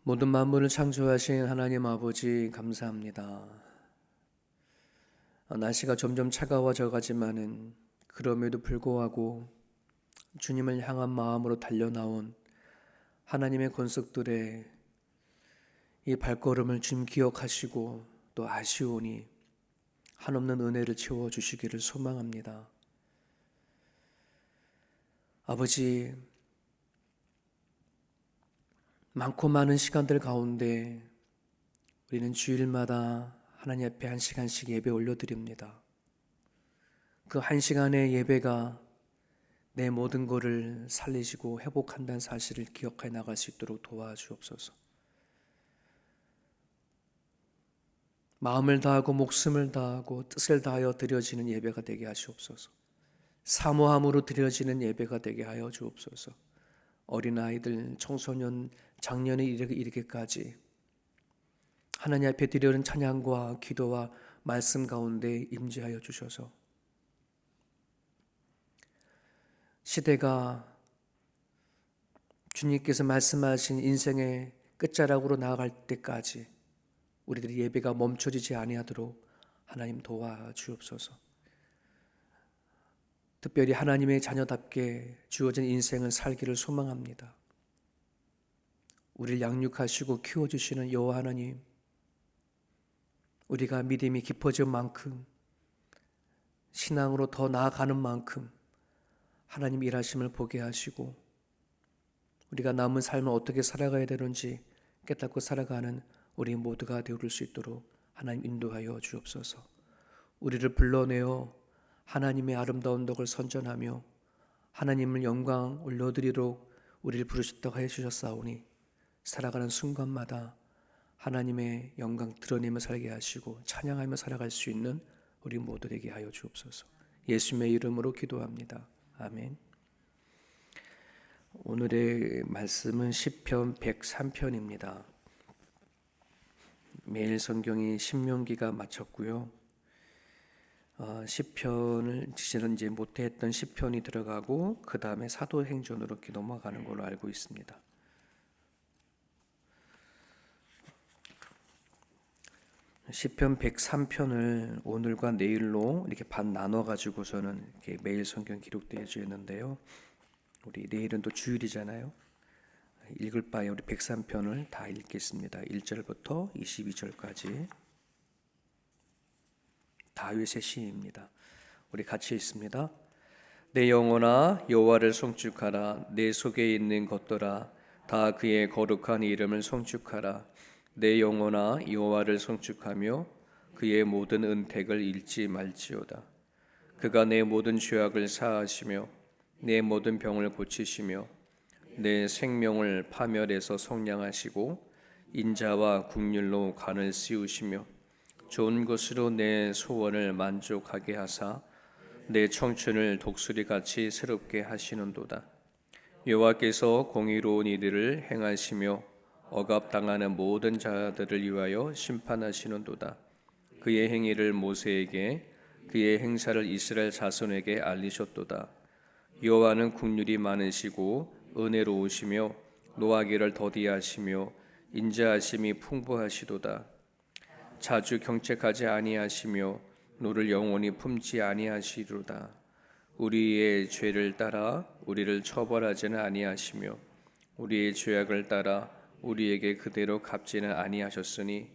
모든 만물을 창조하신 하나님 아버지 감사합니다. 날씨가 점점 차가워져 가지만은 그럼에도 불구하고 주님을 향한 마음으로 달려나온 하나님의 권속들의 이 발걸음을 주님 기억하시고 또 아시오니 한없는 은혜를 채워주시기를 소망합니다. 아버지, 많고 많은 시간들 가운데 우리는 주일마다 하나님 앞에 한 시간씩 예배 올려드립니다. 그 한 시간의 예배가 내 모든 것을 살리시고 회복한다는 사실을 기억해 나갈 수 있도록 도와주옵소서. 마음을 다하고 목숨을 다하고 뜻을 다하여 드려지는 예배가 되게 하시옵소서. 사모함으로 드려지는 예배가 되게 하여 주옵소서. 어린아이들, 청소년, 장년에 이르기까지 하나님 앞에 드리는 찬양과 기도와 말씀 가운데 임재하여 주셔서 시대가 주님께서 말씀하신 인생의 끝자락으로 나아갈 때까지 우리들의 예배가 멈춰지지 아니하도록 하나님 도와주옵소서. 특별히 하나님의 자녀답게 주어진 인생을 살기를 소망합니다. 우리를 양육하시고 키워주시는 여호와 하나님, 우리가 믿음이 깊어진 만큼 신앙으로 더 나아가는 만큼 하나님 일하심을 보게 하시고 우리가 남은 삶을 어떻게 살아가야 되는지 깨닫고 살아가는 우리 모두가 되어줄 수 있도록 하나님 인도하여 주옵소서. 우리를 불러내어 하나님의 아름다운 덕을 선전하며 하나님을 영광 올려드리도록 우리를 부르셨다고 해주셨사오니 살아가는 순간마다 하나님의 영광 드러내며 살게 하시고 찬양하며 살아갈 수 있는 우리 모두 되게 하여 주옵소서. 예수님의 이름으로 기도합니다. 아멘. 오늘의 말씀은 시편 103편입니다. 매일 성경이 신명기가 마쳤고요. 시편을 지난 이제 못했던 시편이 들어가고 그 다음에 사도행전으로 이렇게 넘어가는 걸로 알고 있습니다. 시편 103편을 오늘과 내일로 이렇게 반 나눠 가지고서는 이렇게 매일 성경 기록되어 있는데요. 우리 내일은 또 주일이잖아요. 읽을 바에 우리 103편을 다 읽겠습니다. 1절부터 22절까지 다윗의 시입니다. 우리 같이 읽습니다. 내 영혼아 여호와를 송축하라. 내 속에 있는 것들아 다 그의 거룩한 이름을 송축하라. 내 영혼아 여호와를 송축하며 그의 모든 은택을 잃지 말지어다. 그가 내 모든 죄악을 사하시며 내 모든 병을 고치시며 내 생명을 파멸해서 속량하시고 인자와 국률로 간을 씌우시며 좋은 것으로 내 소원을 만족하게 하사 내 청춘을 독수리같이 새롭게 하시는도다. 여호와께서 공의로운 이들을 행하시며 억압당하는 모든 자들을 위하여 심판하시는도다. 그의 행위를 모세에게 그의 행사를 이스라엘 자손에게 알리셨도다. 여호와는 국률이 많으시고 은혜로우시며 노하기를 더디하시며 인자하심이 풍부하시도다. 자주 경책하지 아니하시며 노를 영원히 품지 아니하시리로다. 우리의 죄를 따라 우리를 처벌하지는 아니하시며 우리의 죄악을 따라 우리에게 그대로 갚지는 아니하셨으니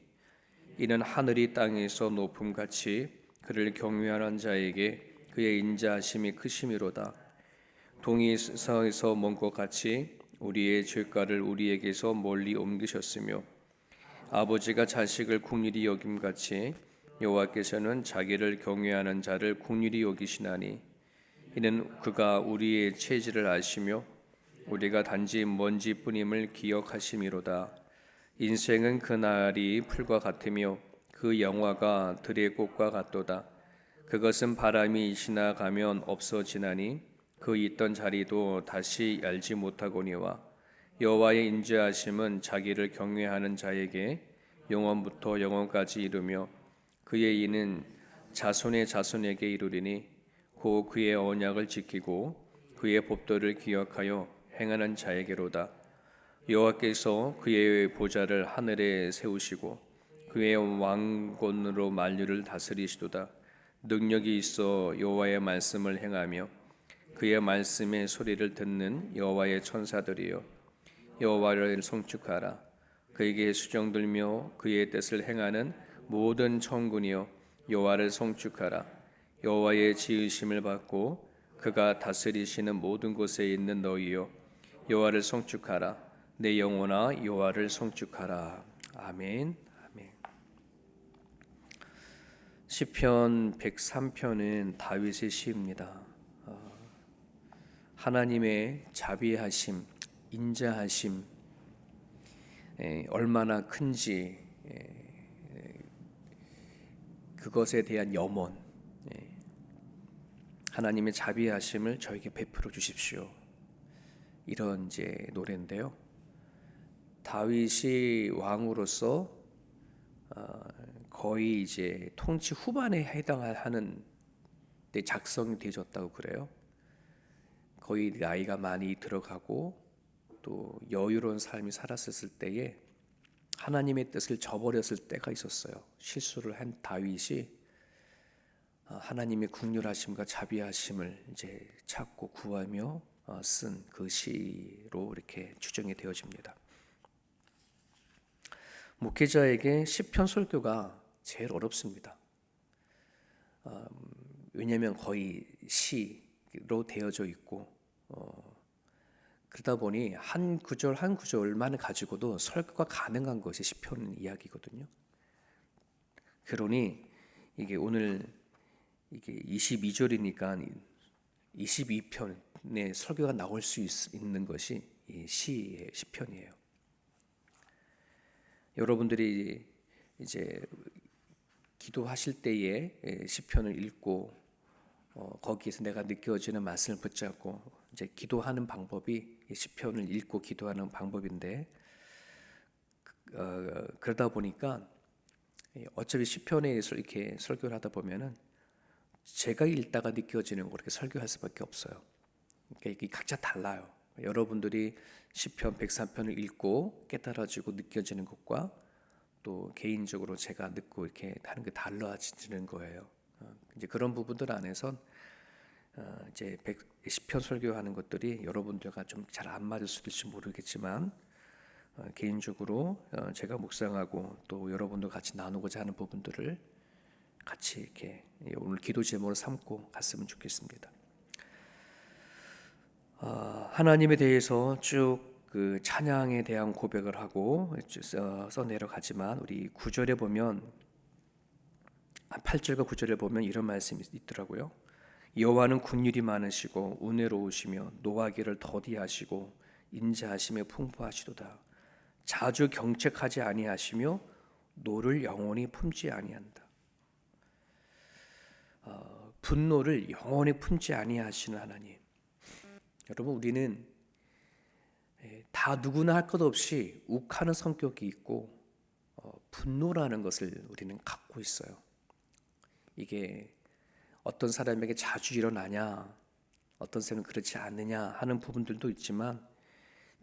이는 하늘이 땅에서 높음같이 그를 경외하는 자에게 그의 인자하심이 크심이로다. 동이 서에서 먼 것 같이 우리의 죄가를 우리에게서 멀리 옮기셨으며 아버지가 자식을 긍휼히 여김같이 여호와께서는 자기를 경외하는 자를 긍휼히 여기시나니 이는 그가 우리의 체질을 아시며 우리가 단지 먼지뿐임을 기억하심이로다. 인생은 그날이 풀과 같으며 그 영화가 들의 꽃과 같도다. 그것은 바람이 지나가면 없어지나니 그 있던 자리도 다시 알지 못하거니와 여호와의 인자하심은 자기를 경외하는 자에게 영원부터 영원까지 이르며 그의 이는 자손의 자손에게 이르리니 곧 그의 언약을 지키고 그의 법도를 기억하여 행하는 자에게로다. 여호와께서 그의 보좌를 하늘에 세우시고 그의 왕권으로 만유를 다스리시도다. 능력이 있어 여호와의 말씀을 행하며 그의 말씀의 소리를 듣는 여호와의 천사들이여, 여호와를 송축하라. 그에게 수종들며 그의 뜻을 행하는 모든 천군이여, 여호와를 송축하라. 여호와의 지으심을 받고 그가 다스리시는 모든 곳에 있는 너희여, 여호와를 송축하라. 내 영혼아 여호와를 송축하라. 아멘. 아멘. 시편 103편은 다윗의 시입니다. 하나님의 자비하심, 인자하심 얼마나 큰지 그것에 대한 염원, 하나님의 자비하심을 저에게 베풀어 주십시오. 이런 이제 노래인데요. 다윗이 왕으로서 거의 이제 통치 후반에 해당하는 때 작성이 되어졌다고 그래요. 거의 나이가 많이 들어가고 또 여유로운 삶이 살았을 때에 하나님의 뜻을 저버렸을 때가 있었어요. 실수를 한 다윗이 하나님의 긍휼하심과 자비하심을 이제 찾고 구하며 쓴 그 시로 이렇게 추정이 되어집니다. 목회자에게 시편 설교가 제일 어렵습니다. 왜냐하면 거의 시로 되어져 있고 그러다 보니 한 구절 한 구절만 가지고도 설교가 가능한 것이 시편 이야기거든요. 그러니 이게 오늘 이게 22절이니까 22편의 설교가 나올 수 있는 것이 이 시의 시편이에요. 여러분들이 이제 기도하실 때에 시편을 읽고 거기에서 내가 느껴지는 말씀을 붙잡고 이제 기도하는 방법이 시편을 읽고 기도하는 방법인데 그러다 보니까 어차피 시편에서 이렇게 설교를 하다 보면은 제가 읽다가 느껴지는 거 그렇게 설교할 수밖에 없어요. 그러니까 이게 각자 달라요. 여러분들이 시편 103편을 읽고 깨달아지고 느껴지는 것과 또 개인적으로 제가 듣고 이렇게 하는 게 달라지는 거예요. 이제 그런 부분들 안에선 이제 시편 설교하는 것들이 여러분들과 좀 잘 안 맞을 수도 있을지 모르겠지만 개인적으로 제가 묵상하고 또 여러분들 같이 나누고자 하는 부분들을 같이 이렇게 오늘 기도 제목을 삼고 갔으면 좋겠습니다. 하나님에 대해서 쭉 그 찬양에 대한 고백을 하고 써 내려가지만 우리 9절에 보면 8절과 9절에 보면 이런 말씀이 있더라고요. 여호와는 긍휼이 많으시고 은혜로우시며 노하기를 더디하시고 인자하심에 풍부하시도다. 자주 경책하지 아니하시며 노를 영원히 품지 아니한다. 분노를 영원히 품지 아니하시는 하나님. 여러분, 우리는 다 누구나 할 것 없이 욱하는 성격이 있고 분노라는 것을 우리는 갖고 있어요. 이게 어떤 사람에게 자주 일어나냐, 어떤 사람은 그렇지 않느냐 하는 부분들도 있지만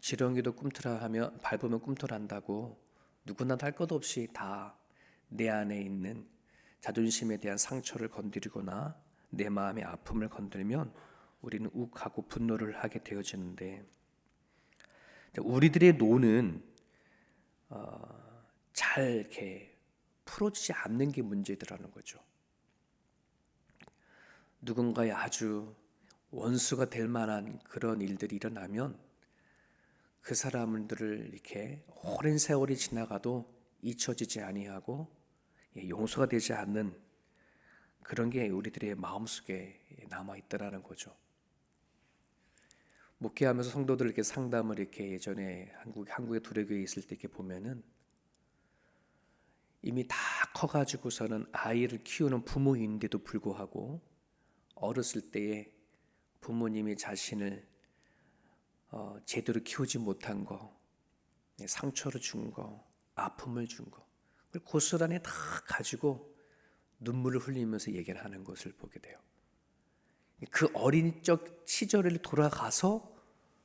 지렁이도 꿈틀하며 밟으면 꿈틀한다고 누구나 할 것 없이 다 내 안에 있는 자존심에 대한 상처를 건드리거나 내 마음의 아픔을 건들면 우리는 욱하고 분노를 하게 되어지는데 우리들의 노는 잘 이렇게 풀어지지 않는 게 문제더라는 거죠. 누군가의 아주 원수가 될 만한 그런 일들이 일어나면 그 사람들을 이렇게 오랜 세월이 지나가도 잊혀지지 아니하고 용서가 되지 않는 그런 게 우리들의 마음속에 남아 있더라는 거죠. 목회하면서 성도들 이렇게 상담을 이렇게 예전에 한국의 두레교에 있을 때 이렇게 보면은 이미 다 커가지고서는 아이를 키우는 부모인데도 불구하고 어렸을 때에 부모님이 자신을 제대로 키우지 못한 거, 상처를 준 거, 아픔을 준 거, 그걸 고스란히 다 가지고 눈물을 흘리면서 얘기를 하는 것을 보게 돼요. 그 어린 적 시절을 돌아가서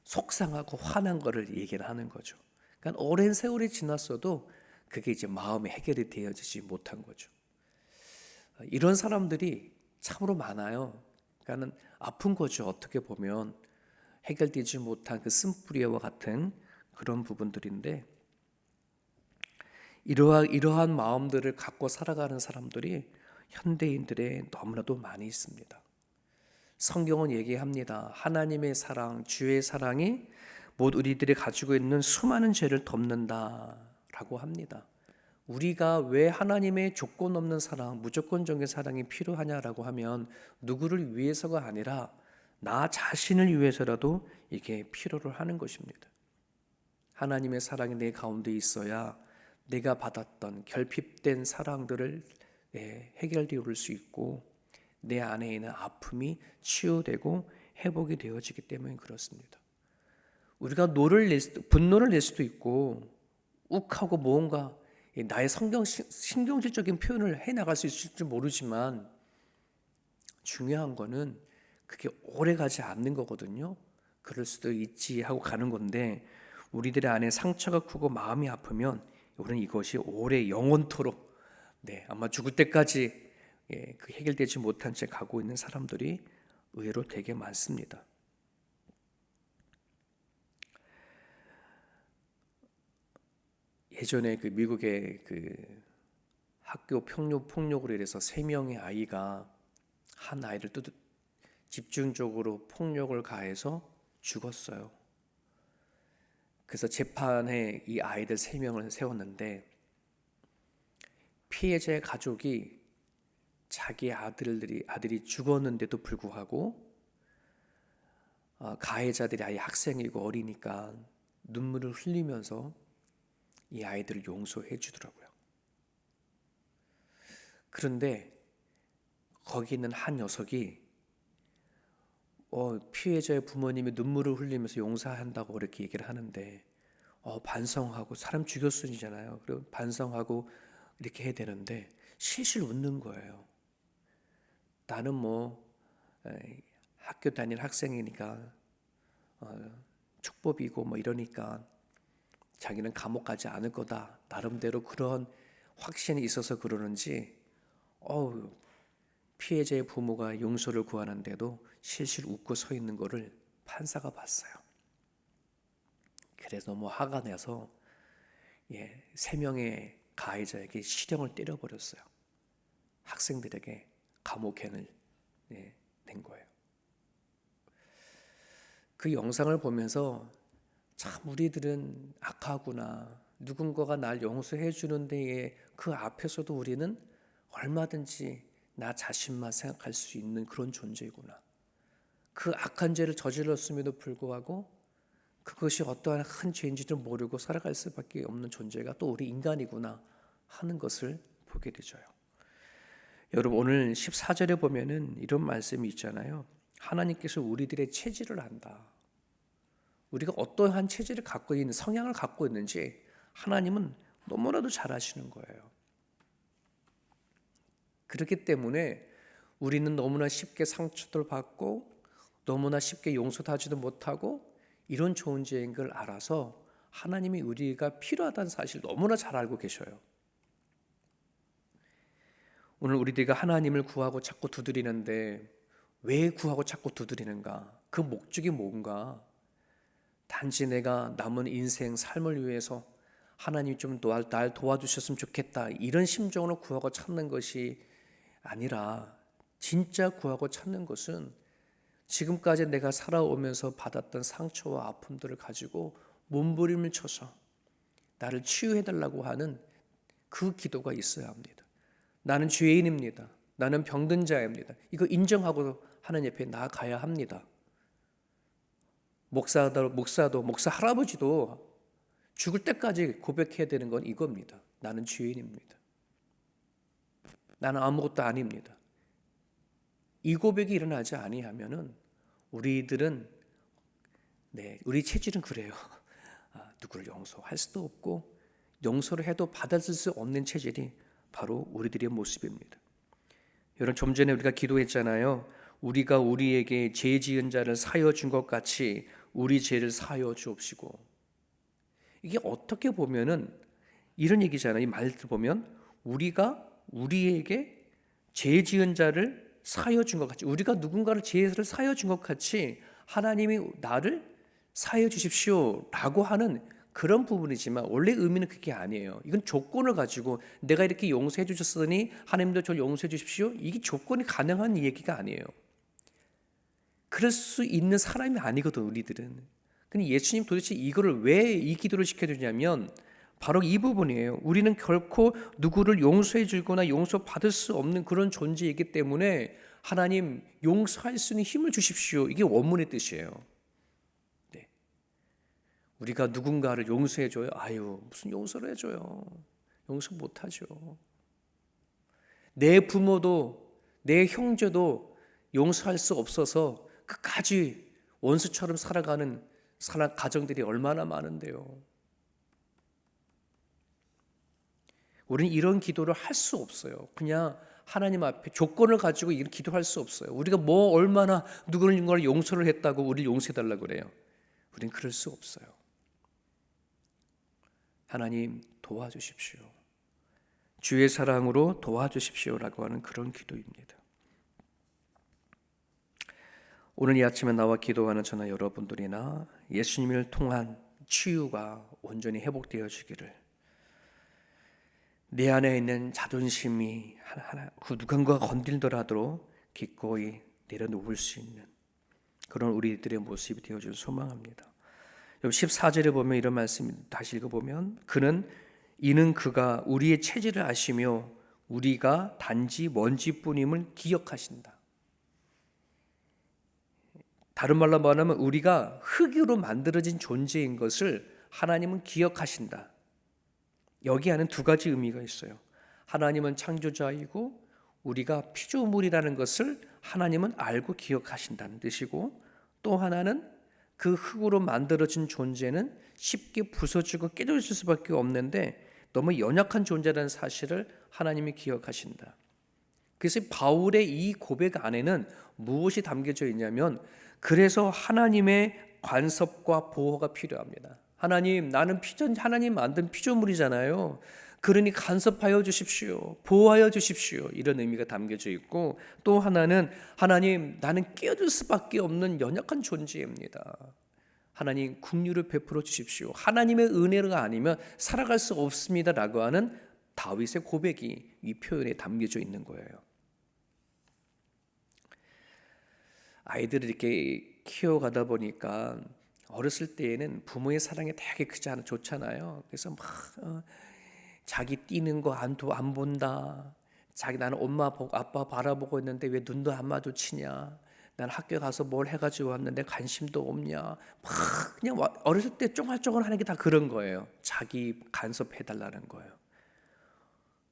속상하고 화난 거를 얘기를 하는 거죠. 그러니까 오랜 세월이 지났어도 그게 이제 마음에 해결이 되어지지 못한 거죠. 이런 사람들이 참으로 많아요. 그러니까는 아픈 거죠. 어떻게 보면 해결되지 못한 그 쓴뿌리와 같은 그런 부분들인데, 이러한 마음들을 갖고 살아가는 사람들이 현대인들의 너무나도 많이 있습니다. 성경은 얘기합니다. 하나님의 사랑, 주의 사랑이 모두 우리들이 가지고 있는 수많은 죄를 덮는다라고 합니다. 우리가 왜 하나님의 조건 없는 사랑, 무조건적인 사랑이 필요하냐라고 하면 누구를 위해서가 아니라 나 자신을 위해서라도 이게 필요로 하는 것입니다. 하나님의 사랑이 내 가운데 있어야 내가 받았던 결핍된 사랑들을 해결되어 수 있고 내 안에 있는 아픔이 치유되고 회복이 되어지기 때문에 그렇습니다. 우리가 분노를 낼 수도 있고 욱하고 뭔가 나의 신경질적인 표현을 해나갈 수 있을지 모르지만 중요한 거는 그게 오래 가지 않는 거거든요. 그럴 수도 있지 하고 가는 건데, 우리들의 안에 상처가 크고 마음이 아프면 우리는 이것이 오래 영원토록 아마 죽을 때까지 그 해결되지 못한 채 가고 있는 사람들이 의외로 되게 많습니다. 예전에 그 미국의 그 학교 폭력으로 인해서 3명의 아이가 한 아이를 집중적으로 폭력을 가해서 죽었어요. 그래서 재판에 이 아이들 3명을 세웠는데, 피해자의 가족이 자기 아들이 죽었는데도 불구하고 가해자들이 아예 학생이고 어리니까 눈물을 흘리면서 이 아이들을 용서해 주더라고요. 그런데 거기 있는 한 녀석이 피해자의 부모님이 눈물을 흘리면서 용서한다고 그렇게 얘기를 하는데 반성하고, 사람 죽였으니잖아요. 그리고 반성하고 이렇게 해야 되는데 실실 웃는 거예요. 나는 학교 다닐 학생이니까 축법이고 이러니까 자기는 감옥 가지 않을 거다, 나름대로 그런 확신이 있어서 그러는지 피해자의 부모가 용서를 구하는데도 실실 웃고 서 있는 거를 판사가 봤어요. 그래서 너무 화가 나서 3명의 가해자에게 실형을 때려버렸어요. 학생들에게 감옥행을 낸 거예요. 그 영상을 보면서 참 우리들은 악하구나, 누군가가 날 용서해 주는 데에 그 앞에서도 우리는 얼마든지 나 자신만 생각할 수 있는 그런 존재구나, 그 악한 죄를 저질렀음에도 불구하고 그것이 어떠한 큰 죄인지도 모르고 살아갈 수밖에 없는 존재가 또 우리 인간이구나 하는 것을 보게 되죠. 여러분, 오늘 14절에 보면은 이런 말씀이 있잖아요. 하나님께서 우리들의 체질을 안다. 우리가 어떠한 체질을 갖고 있는, 성향을 갖고 있는지 하나님은 너무나도 잘 아시는 거예요. 그렇기 때문에 우리는 너무나 쉽게 상처를 받고 너무나 쉽게 용서하지도 못하고 이런 존재인 걸 알아서 하나님이 우리가 필요하다는 사실 너무나 잘 알고 계셔요. 오늘 우리들이 하나님을 구하고 자꾸 두드리는데 왜 구하고 자꾸 두드리는가? 그 목적이 뭔가? 단지 내가 남은 인생 삶을 위해서 하나님 좀 날 도와주셨으면 좋겠다, 이런 심정으로 구하고 찾는 것이 아니라, 진짜 구하고 찾는 것은 지금까지 내가 살아오면서 받았던 상처와 아픔들을 가지고 몸부림을 쳐서 나를 치유해달라고 하는 그 기도가 있어야 합니다. 나는 죄인입니다. 나는 병든 자입니다. 이거 인정하고 하나님 옆에 나아가야 합니다. 목사 할아버지도 죽을 때까지 고백해야 되는 건 이겁니다. 나는 죄인입니다. 나는 아무것도 아닙니다. 이 고백이 일어나지 아니하면은 우리들은 우리 체질은 그래요. 누구를 용서할 수도 없고 용서를 해도 받아들일 수 없는 체질이 바로 우리들의 모습입니다. 여러분, 좀 전에 우리가 기도했잖아요. 우리가 우리에게 죄 지은 자를 사여 준 것 같이 우리 죄를 사하여 주옵시고. 이게 어떻게 보면은 이런 얘기잖아요. 이 말을 보면 우리가 우리에게 죄 지은 자를 사하여 준 것 같이, 우리가 누군가를 죄를 사하여 준 것 같이 하나님이 나를 사하여 주십시오 라고 하는 그런 부분이지만, 원래 의미는 그게 아니에요. 이건 조건을 가지고 내가 이렇게 용서해 주셨으니 하나님도 저를 용서해 주십시오, 이게 조건이 가능한 얘기가 아니에요. 그럴 수 있는 사람이 아니거든 우리들은. 근데 예수님 도대체 이거를 왜 이 기도를 시켜주냐면 바로 이 부분이에요. 우리는 결코 누구를 용서해 주거나 용서받을 수 없는 그런 존재이기 때문에 하나님 용서할 수 있는 힘을 주십시오, 이게 원문의 뜻이에요. 네. 우리가 누군가를 용서해 줘요? 아유, 무슨 용서를 해줘요. 용서 못하죠. 내 부모도 내 형제도 용서할 수 없어서 끝까지 원수처럼 살아가는 가정들이 얼마나 많은데요. 우리는 이런 기도를 할 수 없어요. 그냥 하나님 앞에 조건을 가지고 이런 기도할 수 없어요. 우리가 뭐 얼마나 누구를 용서를 했다고 우리를 용서해달라고 그래요. 우리는 그럴 수 없어요. 하나님 도와주십시오. 주의 사랑으로 도와주십시오라고 하는 그런 기도입니다. 오늘 이 아침에 나와 기도하는 저나 여러분들이나 예수님을 통한 치유가 온전히 회복되어지기를, 내 안에 있는 자존심이 그 누군가가 건들더라도 기꺼이 내려놓을 수 있는 그런 우리들의 모습이 되어줄 소망합니다. 14절에 보면 이런 말씀 다시 읽어보면, 이는 그가 우리의 체질을 아시며 우리가 단지 먼지뿐임을 기억하신다. 다른 말로 말하면 우리가 흙으로 만들어진 존재인 것을 하나님은 기억하신다. 여기 안에 두 가지 의미가 있어요. 하나님은 창조자이고 우리가 피조물이라는 것을 하나님은 알고 기억하신다는 뜻이고, 또 하나는 그 흙으로 만들어진 존재는 쉽게 부서지고 깨져질 수밖에 없는데 너무 연약한 존재라는 사실을 하나님이 기억하신다. 그래서 바울의 이 고백 안에는 무엇이 담겨져 있냐면, 그래서 하나님의 간섭과 보호가 필요합니다. 하나님, 나는 하나님 만든 피조물이잖아요. 그러니 간섭하여 주십시오, 보호하여 주십시오, 이런 의미가 담겨져 있고, 또 하나는 하나님, 나는 깨어질 수밖에 없는 연약한 존재입니다. 하나님 긍휼을 베풀어 주십시오. 하나님의 은혜가 아니면 살아갈 수 없습니다라고 하는 다윗의 고백이 이 표현에 담겨져 있는 거예요. 아이들을 이렇게 키워가다 보니까 어렸을 때에는 부모의 사랑이 되게 좋잖아요. 그래서 막 자기 뛰는 거 안 본다. 나는 엄마 아빠 바라보고 있는데 왜 눈도 안 마주치냐. 난 학교 가서 뭘 해가지고 왔는데 관심도 없냐. 막 그냥 어렸을 때 쫑알쫑알 하는 게 다 그런 거예요. 자기 간섭해달라는 거예요.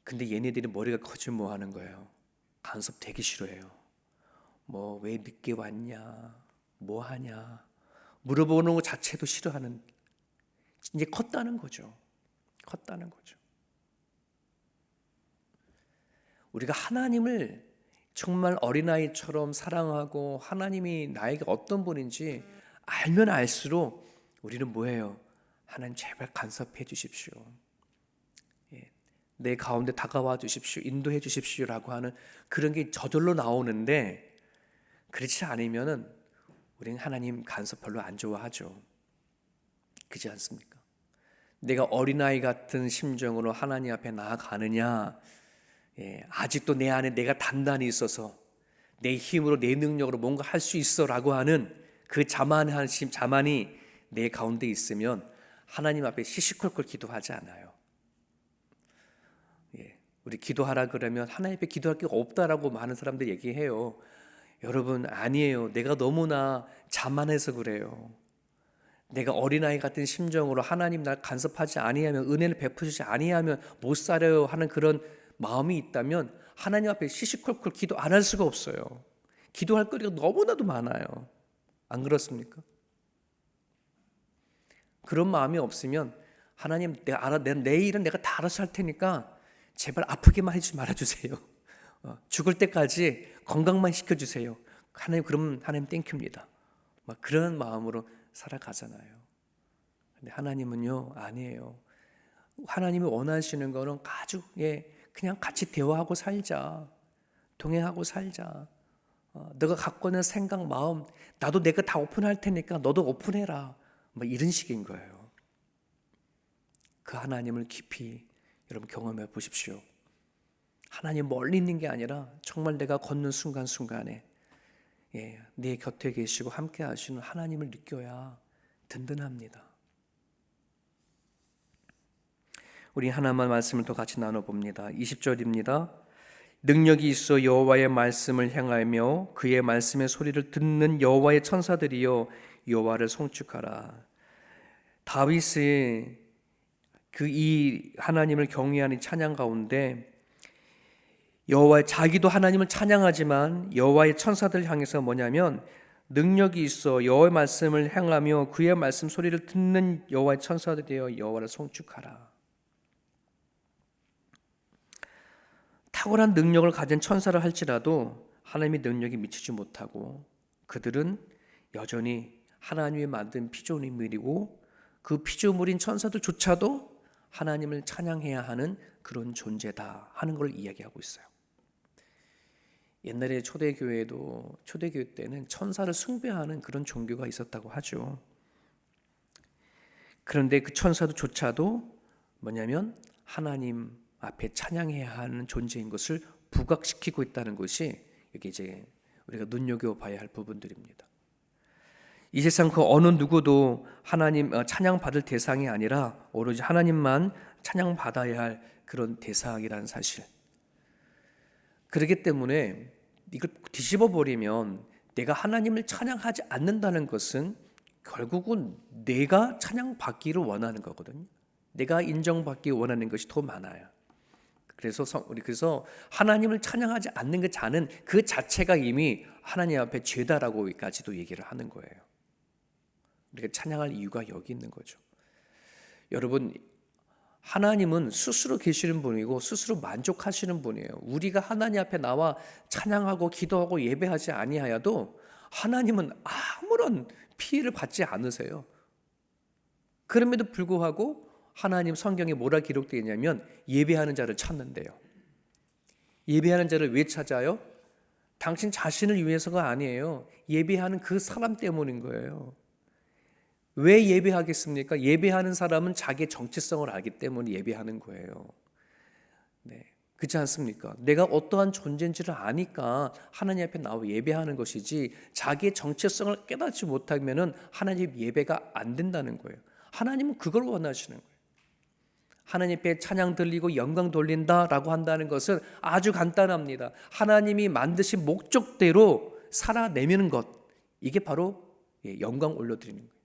근데 얘네들이 머리가 커지면 뭐 하는 거예요? 간섭 되게 싫어해요. 뭐 왜 늦게 왔냐, 뭐 하냐 물어보는 것 자체도 싫어하는, 이제 컸다는 거죠. 우리가 하나님을 정말 어린아이처럼 사랑하고 하나님이 나에게 어떤 분인지 알면 알수록 우리는 뭐예요? 하나님 제발 간섭해 주십시오. 내 가운데 다가와 주십시오, 인도해 주십시오라고 하는 그런 게 저절로 나오는데, 그렇지 않으면은 우리는 하나님 간섭 별로 안 좋아하죠. 그렇지 않습니까? 내가 어린아이 같은 심정으로 하나님 앞에 나아가느냐, 아직도 내 안에 내가 단단히 있어서 내 힘으로 내 능력으로 뭔가 할 수 있어라고 하는 그 자만이 내 가운데 있으면 하나님 앞에 시시콜콜 기도하지 않아요. 우리 기도하라 그러면 하나님 앞에 기도할 게 없다라고 많은 사람들이 얘기해요. 여러분, 아니에요. 내가 너무나 자만해서 그래요. 내가 어린아이 같은 심정으로 하나님 날 간섭하지 아니하면, 은혜를 베푸시지 아니하면 못 살아요 하는 그런 마음이 있다면 하나님 앞에 시시콜콜 기도 안 할 수가 없어요. 기도할 거리가 너무나도 많아요. 안 그렇습니까? 그런 마음이 없으면 하나님, 내 일은 내가 다 알아서 할 테니까 제발 아프게만 해주지 말아주세요. 죽을 때까지 건강만 시켜주세요. 하나님, 그럼 하나님 땡큐입니다. 막 그런 마음으로 살아가잖아요. 근데 하나님은요, 아니에요. 하나님이 원하시는 거는 아주 그냥 같이 대화하고 살자, 동행하고 살자. 너가 갖고 있는 생각, 마음, 나도 내가 다 오픈할 테니까 너도 오픈해라. 뭐 이런 식인 거예요. 그 하나님을 깊이 여러분 경험해 보십시오. 하나님 멀리 있는 게 아니라 정말 내가 걷는 순간순간에 내 곁에 계시고 함께 하시는 하나님을 느껴야 든든합니다. 우리 하나만 말씀을 더 같이 나눠봅니다. 20절입니다. 능력이 있어 여호와의 말씀을 향하며 그의 말씀의 소리를 듣는 여호와의 천사들이여 여호와를 송축하라. 다윗이 이 하나님을 경외하는 찬양 가운데 자기도 하나님을 찬양하지만 여호와의 천사들 향해서 뭐냐면 능력이 있어 여호와의 말씀을 향하며 그의 말씀 소리를 듣는 여호와의 천사들이여 여호와를 송축하라. 탁월한 능력을 가진 천사를 할지라도 하나님의 능력이 미치지 못하고 그들은 여전히 하나님이 만든 피조물이고 그 피조물인 천사들조차도 하나님을 찬양해야 하는 그런 존재다 하는 걸 이야기하고 있어요. 옛날에 초대교회 때는 천사를 숭배하는 그런 종교가 있었다고 하죠. 그런데 그 천사들조차도 뭐냐면 하나님 앞에 찬양해야 하는 존재인 것을 부각시키고 있다는 것이 이게 이제 우리가 눈여겨봐야 할 부분들입니다. 이 세상 그 어느 누구도 하나님 찬양받을 대상이 아니라 오로지 하나님만 찬양받아야 할 그런 대상이라는 사실. 그렇기 때문에 이걸 뒤집어 버리면 내가 하나님을 찬양하지 않는다는 것은 결국은 내가 찬양받기를 원하는 거거든요. 내가 인정받기 원하는 것이 더 많아요. 그래서 하나님을 찬양하지 않는 그 자는 그 자체가 이미 하나님 앞에 죄다라고까지도 얘기를 하는 거예요. 우리가 찬양할 이유가 여기 있는 거죠. 여러분, 하나님은 스스로 계시는 분이고 스스로 만족하시는 분이에요. 우리가 하나님 앞에 나와 찬양하고 기도하고 예배하지 아니하여도 하나님은 아무런 피해를 받지 않으세요. 그럼에도 불구하고 하나님 성경에 뭐라 기록되어 있냐면 예배하는 자를 찾는데요. 예배하는 자를 왜 찾아요? 당신 자신을 위해서가 아니에요. 예배하는 그 사람 때문인 거예요. 왜 예배하겠습니까? 예배하는 사람은 자기의 정체성을 알기 때문에 예배하는 거예요. 그렇지 않습니까? 내가 어떠한 존재인지를 아니까 하나님 앞에 나와 예배하는 것이지 자기의 정체성을 깨닫지 못하면 하나님 예배가 안 된다는 거예요. 하나님은 그걸 원하시는 거예요. 하나님 앞에 찬양 들리고 영광 돌린다라고 한다는 것은 아주 간단합니다. 하나님이 만드신 목적대로 살아내미는 것, 이게 바로 영광 올려드리는 거예요.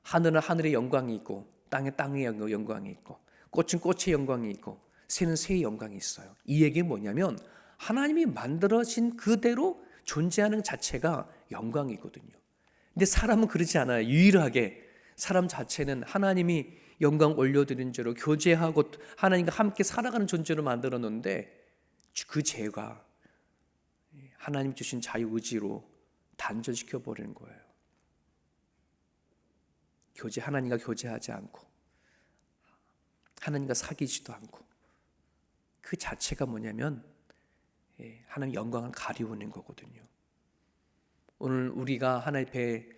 하늘은 하늘의 영광이 있고 땅에 땅의 영광이 있고 꽃은 꽃의 영광이 있고 새는 새의 영광이 있어요. 이 얘기는 뭐냐면 하나님이 만들어진 그대로 존재하는 자체가 영광이거든요. 근데 사람은 그렇지 않아요. 유일하게 사람 자체는 하나님이 영광 올려드리는 죄로 교제하고 하나님과 함께 살아가는 존재로 만들었는데 그 죄가 하나님 주신 자유의지로 단절시켜 버리는 거예요. 하나님과 교제하지 않고 하나님과 사귀지도 않고 그 자체가 뭐냐면 하나님 영광을 가리우는 거거든요. 오늘 우리가 하나님 앞에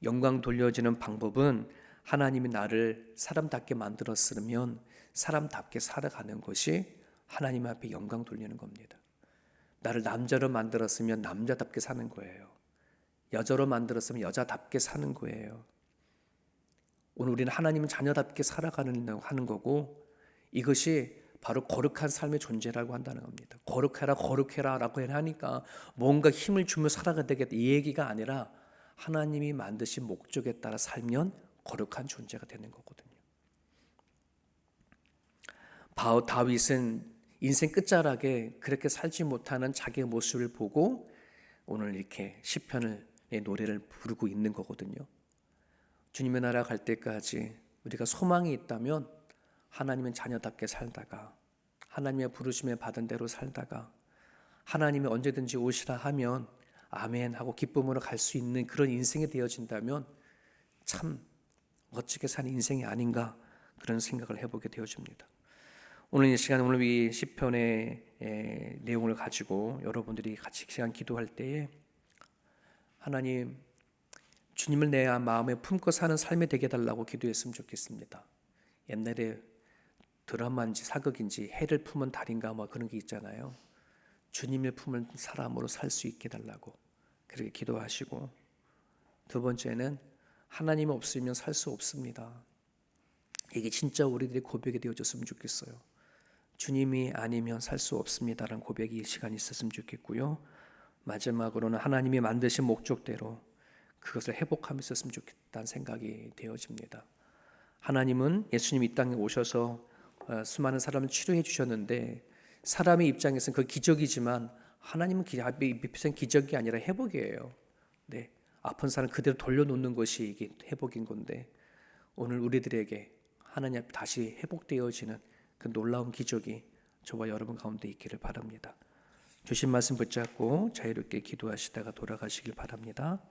영광 돌려지는 방법은 하나님이 나를 사람답게 만들었으면 사람답게 살아가는 것이 하나님 앞에 영광 돌리는 겁니다. 나를 남자로 만들었으면 남자답게 사는 거예요. 여자로 만들었으면 여자답게 사는 거예요. 오늘 우리는 하나님은 자녀답게 살아가는 거고 이것이 바로 거룩한 삶의 존재라고 한다는 겁니다. 거룩해라 라고 하니까 뭔가 힘을 주며 살아가야 되겠다 이 얘기가 아니라 하나님이 만드신 목적에 따라 살면 거룩한 존재가 되는 거거든요. 다윗은 인생 끝자락에 그렇게 살지 못하는 자기의 모습을 보고 오늘 이렇게 시편을 노래를 부르고 있는 거거든요. 주님의 나라 갈 때까지 우리가 소망이 있다면 하나님의 자녀답게 살다가 하나님의 부르심에 받은 대로 살다가 하나님이 언제든지 오시라 하면 아멘 하고 기쁨으로 갈 수 있는 그런 인생이 되어진다면 참 멋지게 사는 인생이 아닌가 그런 생각을 해보게 되어집니다. 오늘 이 시간 오늘 이 시편의 내용을 가지고 여러분들이 같이 시간 기도할 때에 하나님 주님을 내 마음에 품고 사는 삶이 되게 해달라고 기도했으면 좋겠습니다. 옛날에 드라마인지 사극인지 해를 품은 달인가 뭐 그런 게 있잖아요. 주님을 품은 사람으로 살 수 있게 해달라고 그렇게 기도하시고, 두 번째는 하나님 없으면 살 수 없습니다. 이게 진짜 우리들의 고백이 되어졌으면 좋겠어요. 주님이 아니면 살 수 없습니다라는 고백이 이 시간이 있었으면 좋겠고요. 마지막으로는 하나님이 만드신 목적대로 그것을 회복하며 있었으면 좋겠다는 생각이 되어집니다. 하나님은 예수님 이 땅에 오셔서 수많은 사람을 치료해 주셨는데 사람의 입장에서는 그 기적이지만 하나님은 입장에서는 기적이 아니라 회복이에요. 네, 아픈 사람 그대로 돌려놓는 것이 이게 회복인 건데 오늘 우리들에게 하나님 앞에 다시 회복되어지는 그 놀라운 기적이 저와 여러분 가운데 있기를 바랍니다. 주신 말씀 붙잡고 자유롭게 기도하시다가 돌아가시길 바랍니다.